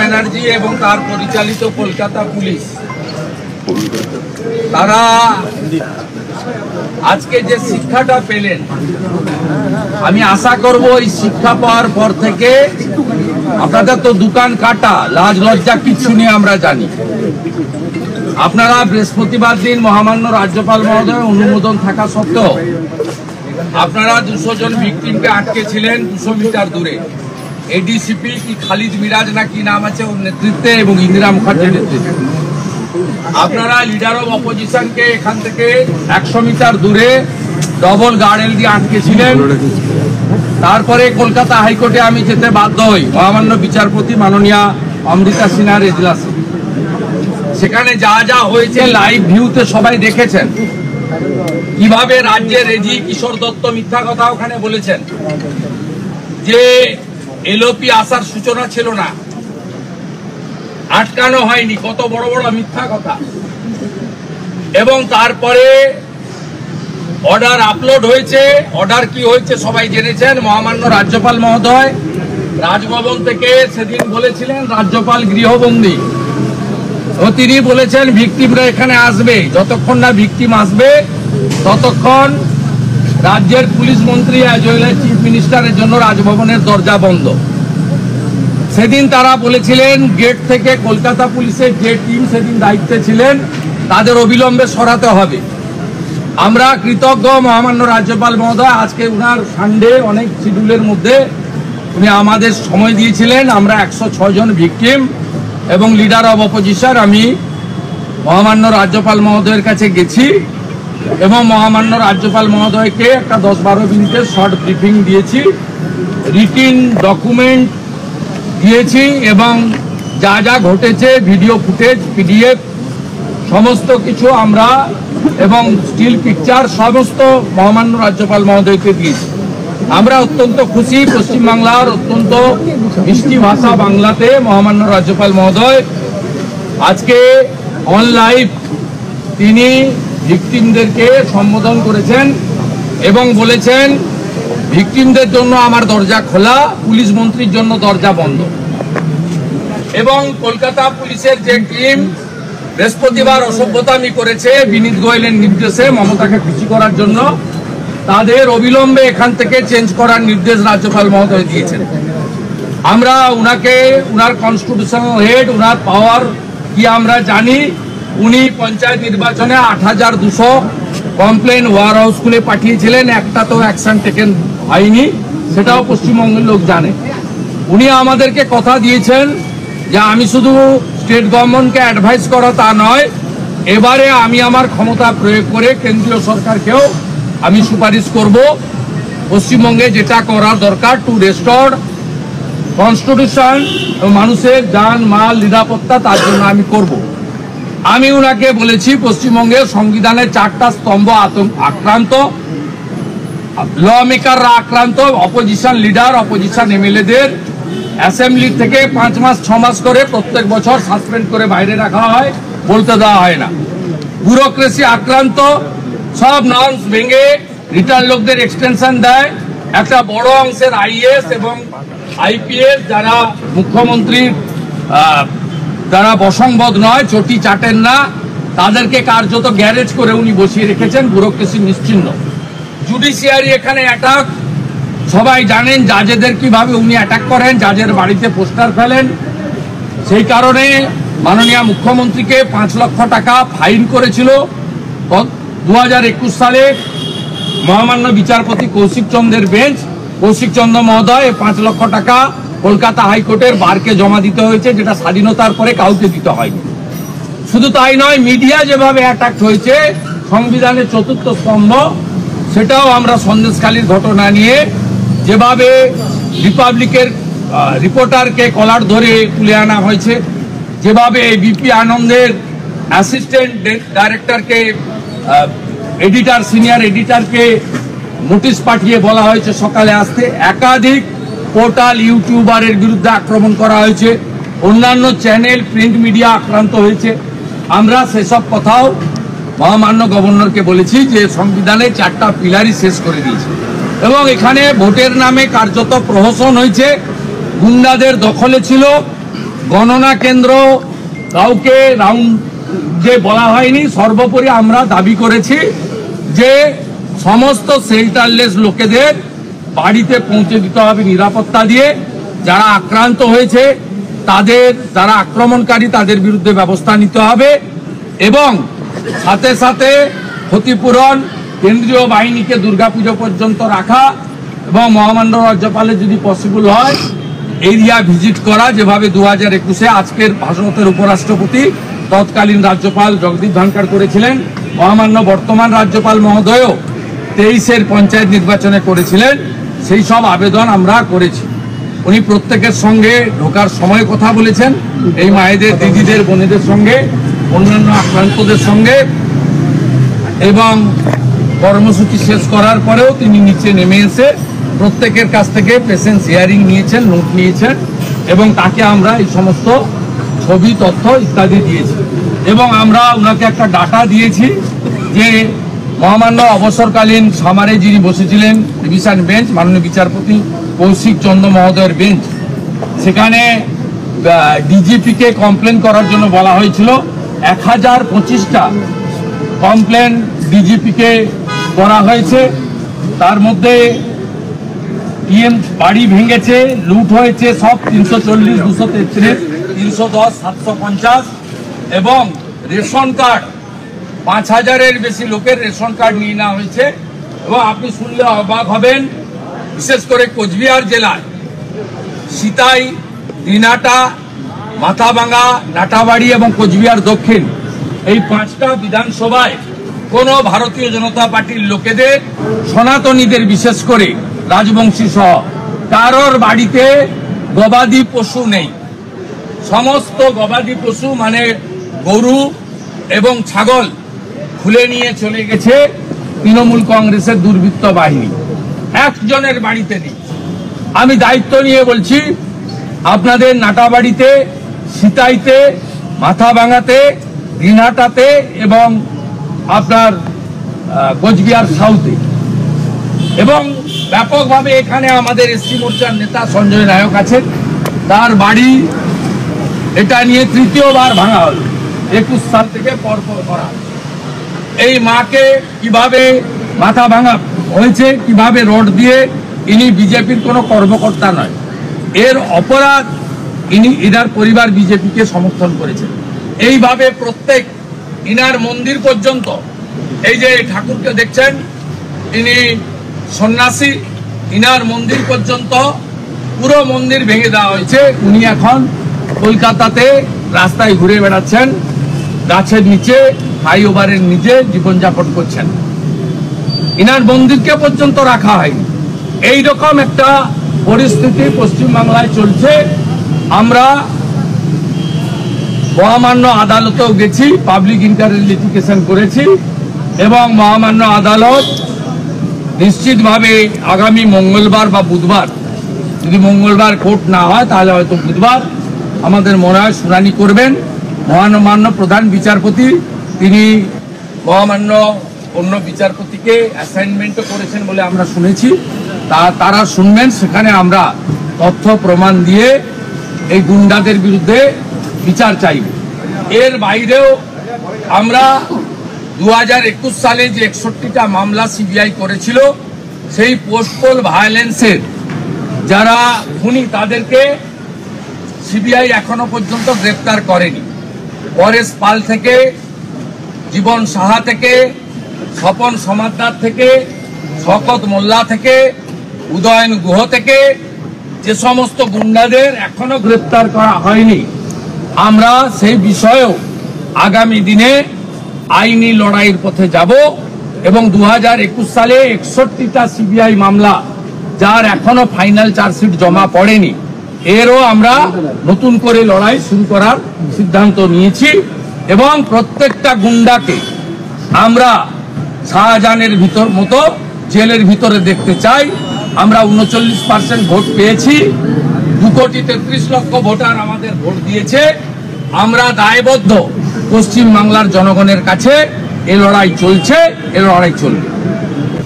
ব্যানার্জি এবং তার পরিচালিত কলকাতা পুলিশ তারা আজকে যে শিক্ষাটা পেলেন, আমি আশা করব এই শিক্ষা পাওয়ার পর থেকে আপনাদের তো দোকান কাটা, লাজ লজ্জা কিচ্ছু নিয়ে আমরা জানি। আপনারা বৃহস্পতিবার দিন মহামান্য রাজ্যপাল মহোদয় অনুমোদন থাকা সত্ত্বেও আপনারা 200 জন ভিকটিমকে আটকে ছিলেন 200 মিটার দূরে। এডিসিপি কি খালিদ মিরাজ না কি নাম আছে ওর নেতৃত্বে এবং ইন্দিরা মুখার্জির নেতৃত্বে আপনারা লিডার অব অপোজিশনকে এখান থেকে 100 মিটার দূরে ডবল গার্ডেল দিয়ে আটকে ছিলেন। তারপরে কলকাতা হাইকোর্টে আমি যেতে বাধ্য হই মহামান্য বিচারপতি মাননীয়া অমৃতা সিনহার এজলাসে। সেখানে যা যা হয়েছে লাইভ ভিউতে সবাই দেখেছেন, কিভাবে রাজ্যের রেজি কিশোর দত্ত মিথ্যা কথা ওখানে বলেছেন যে এলওপি আসার সূচনা ছিল না, আটকানো হয়নি, কত বড় বড় মিথ্যা কথা। এবং তারপরে অর্ডার আপলোড হয়েছে। অর্ডার কি হয়েছে সবাই জেনেছেন। মহামান্য রাজ্যপাল মহোদয় রাজভবন থেকে সেদিন বলেছিলেন রাজ্যপাল গৃহবন্দী, ও তিনি বলেছেন ভিকটিমরা এখানে আসবে, যতক্ষণ না ভিকটিম আসবে ততক্ষণ রাজ্যের পুলিশ মন্ত্রী অ্যাজ ওয়েল অ্যাজ চিফ মিনিস্টারের জন্য রাজভবনের দরজা বন্ধ। সেদিন তারা বলেছিলেন গেট থেকে কলকাতা পুলিশের যে টিম সেদিন দায়িত্বে ছিলেন তাদের অবিলম্বে সরাতে হবে। আমরা কৃতজ্ঞ মহামান্য রাজ্যপাল মহোদয়, আজকে উনার সানডে অনেক শিডিউলের মধ্যে উনি আমাদের সময় দিয়েছিলেন। আমরা 106 জন ভিকটিম এবং লিডার অব অপোজিশন আমি মহামান্য রাজ্যপাল মহোদয়ের কাছে গেছি এবং মহামান্য রাজ্যপাল মহোদয়কে একটা 10-12 মিনিটের শর্ট ব্রিফিং দিয়েছি, রিটিন ডকুমেন্ট দিয়েছি এবং যা যা ঘটেছে ভিডিও ফুটেজ পিডিএফ সমস্ত কিছু আমরা এবং স্টিল পিকচার সমস্ত মহামান্য রাজ্যপাল মহোদয়কে দিয়েছি। আমরা অত্যন্ত খুশি। পশ্চিমবাংলার অত্যন্ত মিষ্টি ভাষা বাংলাতে মহামান্য রাজ্যপাল মহোদয় আজকে অন লাইভ তিনি ভিকটিমদেরকে সম্বোধন করেছেন এবং বলেছেন ভিকটিমদের জন্য আমার দরজা খোলা, পুলিশ মন্ত্রীর জন্য দরজা বন্ধ। এবং কলকাতা পুলিশের যে টিম বৃহস্পতিবার অসভ্যতামি করেছে বিনীত গোয়েলের নির্দেশে মমতাকে খুশি করার জন্য, তাদের অবিলম্বে এখান থেকে চেঞ্জ করার নির্দেশ রাজ্যপাল মহোদয় দিয়েছেন। আমরা উনাকে উনার কনস্টিটিউশনাল হেড, উনার পাওয়ার কি আমরা জানি। উনি পঞ্চায়েত নির্বাচনে 8200 কমপ্লেন ওয়ার হাউস খুলে পাঠিয়েছিলেন, একটা তো অ্যাকশন টেকেন হয়নি, সেটাও পশ্চিমবঙ্গের লোক জানে। উনি আমাদেরকে কথা দিয়েছেন যে আমি শুধু স্টেট গভর্নমেন্টকে অ্যাডভাইস করা তা নয়, এবারে আমি আমার ক্ষমতা প্রয়োগ করে কেন্দ্রীয় সরকারকেও আমি সুপারিশ করব পশ্চিমবঙ্গে যেটা করা দরকার টু রেস্টোর কনস্টিটিউশন, মানুষের জান মাল নিরাপত্তা, তার জন্য আমি করব। আমি উনাকে বলেছি পশ্চিমবঙ্গের সংবিধানের 4টা স্তম্ভ আক্রান্ত, ল মেকাররা আক্রান্ত, অপোজিশন লিডার অপোজিশন এমএলএদের অ্যাসেম্বলি থেকে 5 মাস 6 মাস করে প্রত্যেক বছর সাসপেন্ড করে বাইরে রাখা হয়, বলতে দেওয়া হয় না। ব্যুরোক্রেসি আক্রান্ত, সব নর্মস ভেঙে রিটার্ন লোকদের এক্সটেনশন দেয়। একটা বড় অংশের আইএস এবং আইপিএস যারা মুখ্যমন্ত্রীর যারা বসংবদ নয়, চটি চাটেন না, তাদেরকে কার্যত গ্যারেজ করে উনি বসিয়ে রেখেছেন, ব্যুরোক্রেসি নিশ্চিহ্ন। জুডিশিয়ারি এখানে অ্যাটাক, সবাই জানেন জাজেদের কিভাবে উনি অ্যাটাক করেন, জাজের বাড়িতে পোস্টার ফেলেন। সেই কারণে মাননীয় মুখ্যমন্ত্রীকে 5 লক্ষ টাকা ফাইন করেছিল 2021 সালে মহামান্য বিচারপতি কৌশিক চন্দ্রের বেঞ্চ। কৌশিক চন্দ্র মহোদয় 5 লক্ষ টাকা কলকাতা হাইকোর্টের বারকে জমা দিতে হয়েছে, যেটা স্বাধীনতার পরে কাউকে দিতে হয়নি। শুধু তাই নয়, মিডিয়া যেভাবে অ্যাটাক হয়েছে সংবিধানের 4র্থ স্তম্ভ, সেটাও আমরা সন্দেশখালীর ঘটনা নিয়ে যেভাবে রিপাবলিকের রিপোর্টারকে কলার ধরে তুলে আনা হয়েছে, যেভাবে বিপি আনন্দের অ্যাসিস্ট্যান্ট ডাইরেক্টরকে এডিটর সিনিয়র এডিটরকে নোটিশ পাঠিয়ে বলা হয়েছে সকালে আসতে, একাধিক পোর্টাল ইউটিউবারের বিরুদ্ধে আক্রমণ করা হয়েছে, অন্যান্য চ্যানেল প্রিন্ট মিডিয়া আক্রান্ত হয়েছে। আমরা সেসব কথাও মহামান্য গভর্নরকে বলেছি যে সংবিধানের 4টা পিলারই শেষ করে দিয়েছে এবং এখানে ভোটের নামে কার্যত প্রহসন হয়েছে, গুন্ডাদের দখলে ছিল, গণনা কেন্দ্র কাউকে রাউন্ড যে বলা হয়নি। সর্বোপরি আমরা দাবি করেছি যে সমস্ত শেল্টারলেস লোকেদের বাড়িতে পৌঁছে দিতে হবে নিরাপত্তা দিয়ে। যারা আক্রান্ত হয়েছে তাদের, যারা আক্রমণকারী তাদের বিরুদ্ধে ব্যবস্থা নিতে হবে এবং সাথে সাথে ক্ষতিপূরণ কেন্দ্রীয় বাহিনীকে দুর্গাপুজো পর্যন্ত রাখা এবং মহামান্য রাজ্যপালের যদি পসিবল হয় এরিয়া ভিজিট করা, যেভাবে 2021-এ আজকের ভাষণের উপরাষ্ট্রপতি তৎকালীন রাজ্যপাল জগদীপ ধনখড় করেছিলেন। মহামান্য বর্তমান রাজ্যপাল মহোদয়ও 23-এর পঞ্চায়েত নির্বাচনে করেছিলেন। সেই সব আবেদন আমরা করেছি। উনি প্রত্যেকের সঙ্গে ঢোকার সময় কথা বলেছেন, এই মায়েদের, দিদিদের, বোনেদের সঙ্গে, অন্যান্য আক্রান্তদের সঙ্গে, এবং কর্মসূচি শেষ করার পরেও তিনি নিচে নেমে এসে প্রত্যেকের কাছ থেকে পেশেন্স হিয়ারিং নিয়েছেন, নোট নিয়েছেন এবং তাকে আমরা এই সমস্ত ছবি, তথ্য ইত্যাদি দিয়েছি এবং আমরা ওনাকে একটা ডাটা দিয়েছি যে মহামান্য অবসরকালীন সামারে যিনি বসেছিলেন ডিভিশন বেঞ্চ, মাননীয় বিচারপতি কৌশিক চন্দ্র মহোদয়ের বেঞ্চ, সেখানে ডিজিপিকে কমপ্লেন করার জন্য বলা হয়েছিল। 1025টা কমপ্লেন ডিজিপিকে করা হয়েছে। তার মধ্যে বাড়ি ভেঙেছে, লুট হয়েছে সব 340, 233, 310, 750 এবং রেশন কার্ড 5000-এর বেশি লোকের রেশন কার্ড নিয়ে নেওয়া হয়েছে। এবং আপনি শুনলে অবাক হবেন, বিশেষ করে কোচবিহার জেলায় সিতাই, দিনাটা, মাথাভাঙা, নাটাবাড়ি এবং কোচবিহার দক্ষিণ, এই 5টা বিধানসভায় কোনো ভারতীয় জনতা পার্টির লোকেদের, সনাতনীদের বিশেষ করে রাজবংশী সহ কারোর বাড়িতে গবাদি পশু নেই। সমস্ত গবাদি পশু মানে গরু এবং ছাগল খুলে নিয়ে চলে গেছে তৃণমূল কংগ্রেসের দুর্বৃত্ত বাহিনী। একজনের বাড়িতে নেই। আমি দায়িত্ব নিয়ে বলছি, আপনাদের নাটাবাড়িতে, সিতাইতে, মাথাভাঙাতে, দিনহাটাতে এবং আপনার কোচবিহার সাউথে এবং ব্যাপকভাবে এখানে আমাদের এসসি মোর্চার নেতা সঞ্জয় নায়ক আছেন, তার বাড়ি এটা নিয়ে তৃতীয়বার ভাঙা হল। 21 সাল থেকে পরপর করা। এই মাকে কিভাবে মাথা ভাঙা হয়েছে, কিভাবে রড দিয়ে, ইনি বিজেপির কোনো কর্মকর্তা নয়, এর অপরাধ ইনার পরিবার বিজেপিকে সমর্থন করেছেন। এইভাবে প্রত্যেক ইনার মন্দির পর্যন্ত, এই যে ঠাকুরকে দেখছেন ইনি সন্ন্যাসী, ইনার মন্দির পর্যন্ত পুরো মন্দির ভেঙে দেওয়া হয়েছে। উনি এখন কলকাতাতে রাস্তায় ঘুরে বেড়াচ্ছেন, গাছের নিচে, ফ্লাইওভারের নিচে জীবনযাপন করছেন। ইনার মন্দিরকে পর্যন্ত রাখা হয়নি। এইরকম একটা পরিস্থিতি পশ্চিমবাংলায় চলছে। আমরা মহামান্য আদালতেও গেছি, পাবলিক ইন্টারেস্ট লিটিগেশন করেছি এবং মহামান্য আদালত নিশ্চিতভাবে আগামী মঙ্গলবার বা বুধবার, যদি মঙ্গলবার কোর্ট না হয় তাহলে হয়তো বুধবার আমাদের মনে হয় শুনানি করবেন। মহামান্য প্রধান বিচারপতি তিনি মহামান্য অন্য বিচারপতিকে অ্যাসাইনমেন্টও করেছেন বলে আমরা শুনেছি, তারা শুনবেন। সেখানে আমরা তথ্য প্রমাণ দিয়ে এই গুন্ডাদের বিরুদ্ধে বিচার চাইব। এর বাইরেও আমরা 2021 সালে যে 61টা মামলা সিবিআই করেছিল, সেই পোস্টপোল ভায়োলেন্সের যারা খুনি তাদেরকে সিবিআই এখনো পর্যন্ত গ্রেপ্তার করেনি। পরেশ পাল থেকে, জীবন সাহা থেকে, স্বপন সমাদ্দার থেকে, শওকত মোল্লা থেকে, উদয়ন গুহ থেকে যে সমস্ত গুন্ডাদের এখনো গ্রেপ্তার করা হয়নি, আমরা সেই বিষয়েও আগামী দিনে আইনি লড়াইয়ের পথে যাব এবং 2021 সালে 61টা সিবিআই মামলা যার এখনো ফাইনাল চার্জশিট জমা পড়েনি, এরও আমরা নতুন করে লড়াই শুরু করার সিদ্ধান্ত নিয়েছি এবং প্রত্যেকটা গুন্ডাকে আমরা শাহজাহানের মতো জেলের ভিতরে দেখতে চাই। আমরা 39% ভোট পেয়েছি, 2,33,00,000 ভোটার আমাদের ভোট দিয়েছে। আমরা দায়বদ্ধ পশ্চিমবাংলার জনগণের কাছে। এ লড়াই চলছে, এ লড়াই চলবে।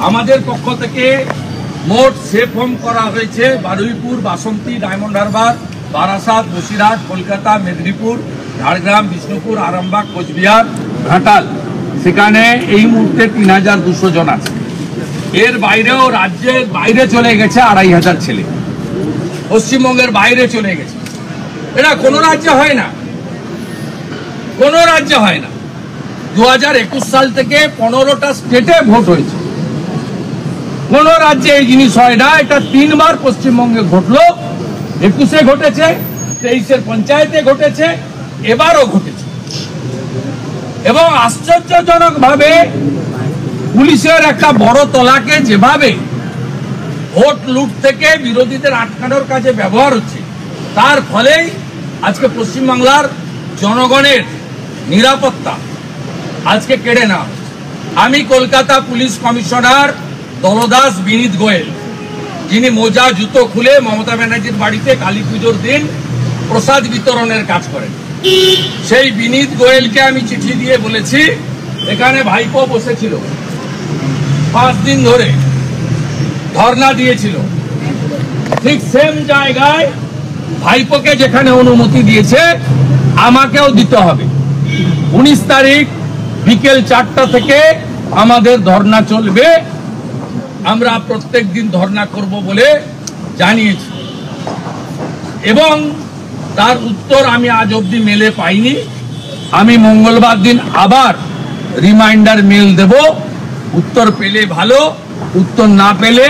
আমাদের পক্ষ থেকে মোট সেফ হোম করা হয়েছে বারুইপুর, বাসন্তী, ডায়মন্ড হারবার, বারাসাত, বসিরহাট, কলকাতা, মেদিনীপুর, ঝাড়গ্রাম, বিষ্ণুপুর, আরামবাগ, কোচবিহার, ঘাটাল, সেখানে এই মুহূর্তে ৩,২০০ জন আছে। এর বাইরেও রাজ্যের বাইরে চলে গেছে ২,৫০০ ছেলে, পশ্চিমবঙ্গের বাইরে চলে গেছে। এটা কোনো রাজ্যে হয় না, কোনো রাজ্যে হয় না। 2021 সাল থেকে 15টা স্টেটে ভোট হয়েছে, কোন রাজ্যে এই জিনিস হয় না। এটা 3 বার পশ্চিমবঙ্গে ঘটলো, 21-এ ঘটেছে, 23-এর পঞ্চায়েতে ঘটেছে, এবারও ঘটেছে। এবং আশ্চর্যজনক ভাবে পুলিশের একটা বড় তলাকে যেভাবে ভোট লুট থেকে বিরোধীদের আটকানোর কাজে ব্যবহার হচ্ছে, তার ফলেই আজকে পশ্চিমবাংলার জনগণের নিরাপত্তা আজকে কেড়ে নেওয়া। আমি কলকাতা পুলিশ কমিশনার দলদাস বিনীত গোয়েল, যিনি মোজা জুতো খুলে মমতা ব্যানার্জির বাড়িতে কালী পুজোর দিন প্রসাদ বিতরণের কাজ করেন, সেই বিনীত গোয়েলকে আমি চিঠি দিয়ে বলেছি, এখানে ভাইপো বসেছিল 5 দিন ধরে ধর্ণা দিয়েছিল, ঠিক সেম জায়গায় ভাইপোকে যেখানে অনুমতি দিয়েছে আমাকেও দিতে হবে। 19 তারিখ বিকেল 4টা থেকে আমাদের ধর্ণা চলবে, আমরা প্রত্যেক দিন ধর্ণা করব বলে জানিয়েছি। এবং তার উত্তর আমি আজ অবধি মেলে পাইনি। আমি মঙ্গলবার দিন আবার রিমাইন্ডার মেল দেব, উত্তর পেলে ভালো, উত্তর না পেলে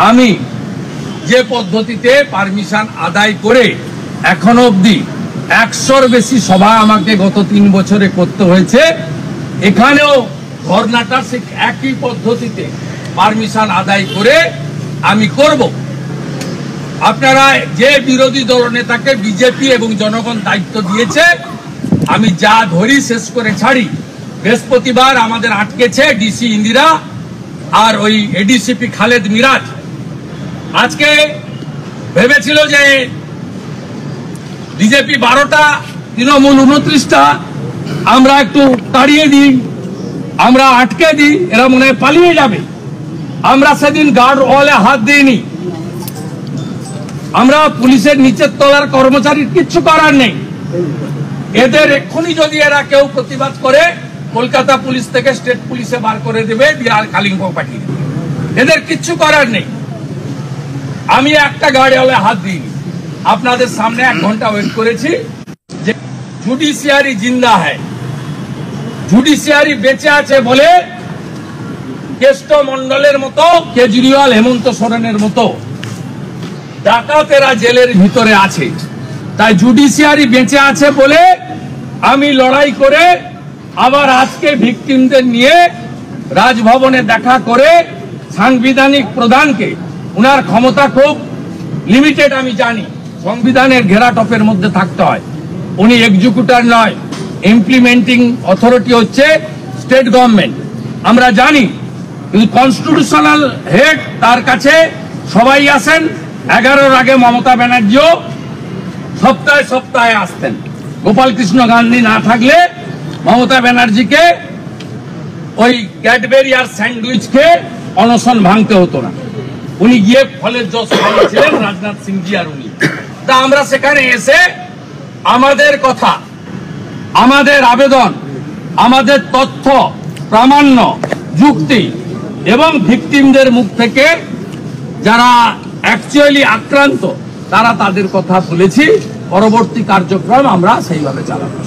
আমি যে পদ্ধতিতে পারমিশন আদায় করে এখনো অবধি 100-র বেশি সভা আমাকে গত 3 বছরে করতে হয়েছে, এখানেও ধর্ণাটা ঠিক একই পদ্ধতিতে পারমিশন আদায় করে আমি করব। আপনারা যে বিরোধী দলনেতাকে বিজেপি এবং জনগণ দায়িত্ব দিয়েছে, আমি যা ধরি শেষ করে ছাড়ি। বৃহস্পতিবার আমাদের আটকেছে ডিসি ইন্দিরা আর ওই এডিসিপি খালেদ মিরাজ। আজকে ভেবেছিল যে বিজেপি 12টা, তৃণমূল 29টা, আমরা একটু তাড়িয়ে দিই, আমরা আটকে দিই, এরা মনে হয় পালিয়ে যাবে। আমরা সেদিন গার্ড ওয়ালে হাত দিইনি, আমরা পুলিশের নিচের তলার কর্মচারীর কিচ্ছু করার নেই। এদের এক্ষুনি যদি এরা কেউ প্রতিবাদ করে, কলকাতা পুলিশ থেকে স্টেট পুলিশে বার করে দেবে, বিহার কালিম্পং পাঠিয়ে দেবে, এদের কিচ্ছু করার নেই। আমি একটা গার্ড ওয়ালে হাত দিইনি, আপনাদের সামনে 1 ঘন্টা ওয়েট করেছি। যে জুডিশিয়ারি জিন্দা হয়, জুডিশিয়ারি বেঁচে আছে বলে কেষ্ট মন্ডলের মতো, কেজরিওয়াল, হেমন্ত সোরেনের মতো ডাকাতেরা জেলের ভিতরে আছে। তাই জুডিশিয়ারি বেঁচে আছে বলে আমি লড়াই করে আবার আজকে ভিকটিমদের নিয়ে রাজভবনে দেখা করে সাংবিধানিক প্রধানকে, উনার ক্ষমতা খুব লিমিটেড আমি জানি, সংবিধানের ঘেরাটপের মধ্যে থাকতে হয়, উনি এক্সিকিউটর নয়, ইমপ্লিমেন্টিং অথরিটি হচ্ছে স্টেট গভর্নমেন্ট, আমরা জানি। কিন্তু কনস্টিটিউশনাল হেড তার কাছে সবাই আসেন। 11-র আগে মমতা ব্যানার্জিও সপ্তাহে সপ্তাহে আসতেন। গোপাল কৃষ্ণ গান্ধী না থাকলে মমতা ব্যানার্জিকে ওই ক্যাডবেরি আর স্যান্ডউইচকে অনশন ভাঙতে হতো না, উনি গিয়ে ফলের জস খাইয়েছিলেন রাজনাথ সিংজি আর উনি। তা আমরা সেখানে এসে আমাদের কথা, আমাদের আবেদন, আমাদের তথ্য, প্রামাণ্য, যুক্তি এবং ভিকটিমদের মুখ থেকে যারা অ্যাকচুয়ালি আক্রান্ত তারা তাদের কথা বলেছি। পরবর্তী কার্যক্রম আমরা সেইভাবে চালাবো।